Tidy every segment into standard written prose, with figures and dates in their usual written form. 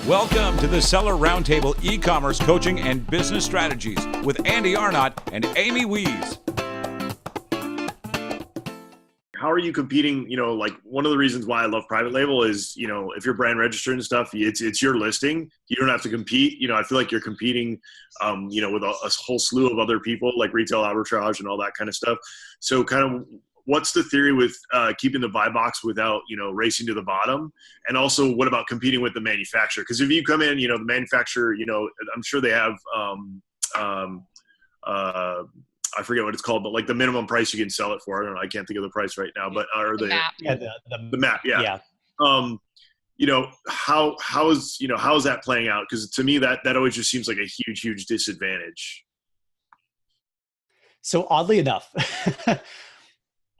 Welcome to the Seller Roundtable e-commerce coaching and business strategies with Andy Arnott and Amy Wees. How are you competing? Like one of the reasons why I love private label is, if you're brand registered and stuff, it's your listing. You don't have to compete. I feel like you're competing, with a whole slew of other people like retail arbitrage and all that kind of stuff. So kind of what's the theory with keeping the buy box without, racing to the bottom? And also what about competing with the manufacturer? Because if you come in, the manufacturer, I'm sure they have, I forget what it's called, but like the minimum price you can sell it for. I don't know. I can't think of the price right now, but the map. Yeah, the map. Yeah. How is that playing out? Because to me, that always just seems like a huge disadvantage. So oddly enough,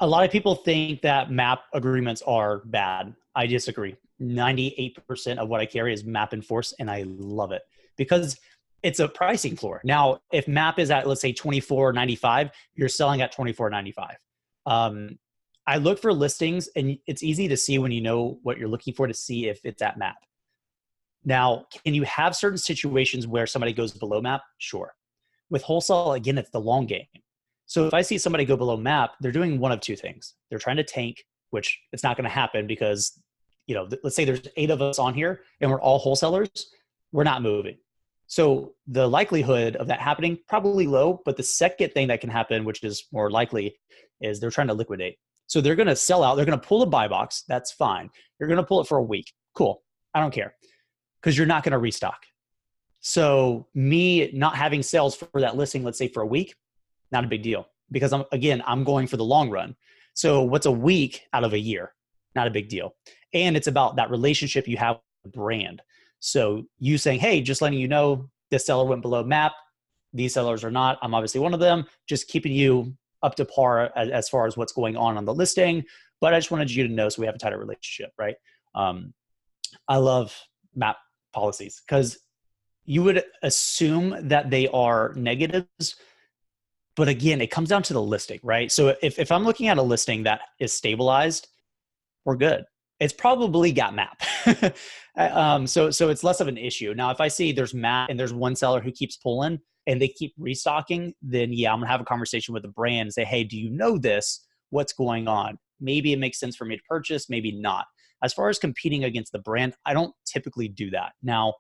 a lot of people think that map agreements are bad. I disagree. 98% of what I carry is map enforced, and I love it because it's a pricing floor. Now, if map is at, let's say, $24.95, you're selling at $24.95. I look for listings, and it's easy to see when you know what you're looking for to see if it's at map. Now, can you have certain situations where somebody goes below map? Sure. With wholesale, again, it's the long game. So if I see somebody go below map, they're doing one of two things. They're trying to tank, which it's not going to happen because, let's say there's 8 of us on here and we're all wholesalers. We're not moving. So the likelihood of that happening, probably low, but the second thing that can happen, which is more likely, is they're trying to liquidate. So they're going to sell out. They're going to pull a buy box. That's fine. You're going to pull it for a week. Cool. I don't care because you're not going to restock. So me not having sales for that listing, let's say for a week, not a big deal because I'm going for the long run. So what's a week out of a year? Not a big deal. And it's about that relationship you have with the brand. So you saying, hey, just letting you know this seller went below map. These sellers are not. I'm obviously one of them. Just keeping you up to par as far as what's going on the listing. But I just wanted you to know so we have a tighter relationship, right? I love map policies because you would assume that they are negatives. But again, it comes down to the listing, right? So if I'm looking at a listing that is stabilized, we're good. It's probably got map. So it's less of an issue. Now, if I see there's map and there's one seller who keeps pulling and they keep restocking, then yeah, I'm gonna have a conversation with the brand and say, hey, do you know this? What's going on? Maybe it makes sense for me to purchase, maybe not. As far as competing against the brand, I don't typically do that. Now,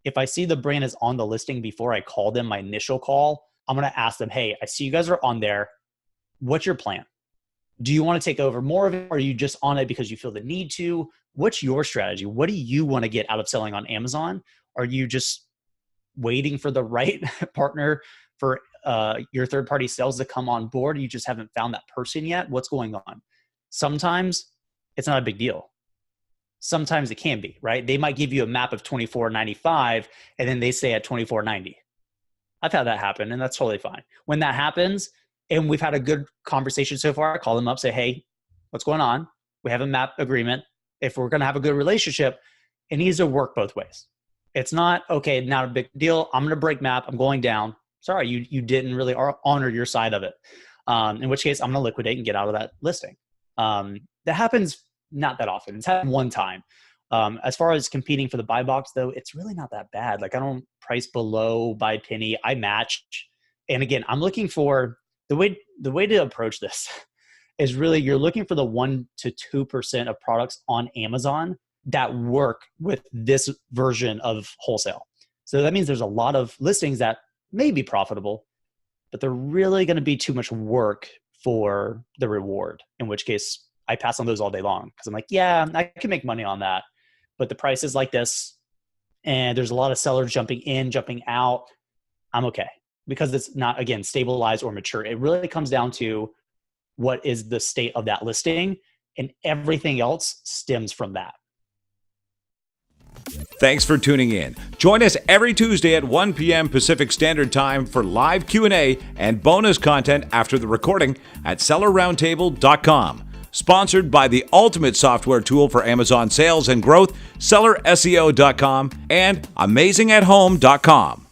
if I see the brand is on the listing before I call them my initial call, I'm gonna ask them, hey, I see you guys are on there. What's your plan? Do you want to take over more of it? Or are you just on it because you feel the need to? What's your strategy? What do you want to get out of selling on Amazon? Are you just waiting for the right partner for your third-party sales to come on board? You just haven't found that person yet? What's going on? Sometimes it's not a big deal. Sometimes it can be, right? They might give you a map of $24.95 and then they say at $24.90. I've had that happen and that's totally fine. When that happens, and we've had a good conversation so far, I call them up, say, hey, what's going on? We have a map agreement. If we're going to have a good relationship, it needs to work both ways. It's not, okay, not a big deal. I'm going to break map. I'm going down. Sorry, you didn't really honor your side of it. In which case, I'm going to liquidate and get out of that listing. That happens not that often. It's happened one time. As far as competing for the buy box, though, it's really not that bad. Like I don't price below by penny. I match. And again, I'm looking for the way to approach this is really you're looking for the 1% to 2% of products on Amazon that work with this version of wholesale. So that means there's a lot of listings that may be profitable, but they're really going to be too much work for the reward, in which case I pass on those all day long because I'm like, yeah, I can make money on that, but the price is like this and there's a lot of sellers jumping in, jumping out. I'm okay. Because it's not, again, stabilized or mature. It really comes down to what is the state of that listing, and everything else stems from that. Thanks for tuning in. Join us every Tuesday at 1 p.m. Pacific Standard Time for live Q&A and bonus content after the recording at SellerRoundtable.com. Sponsored by the ultimate software tool for Amazon sales and growth, SellerSEO.com and AmazingAtHome.com.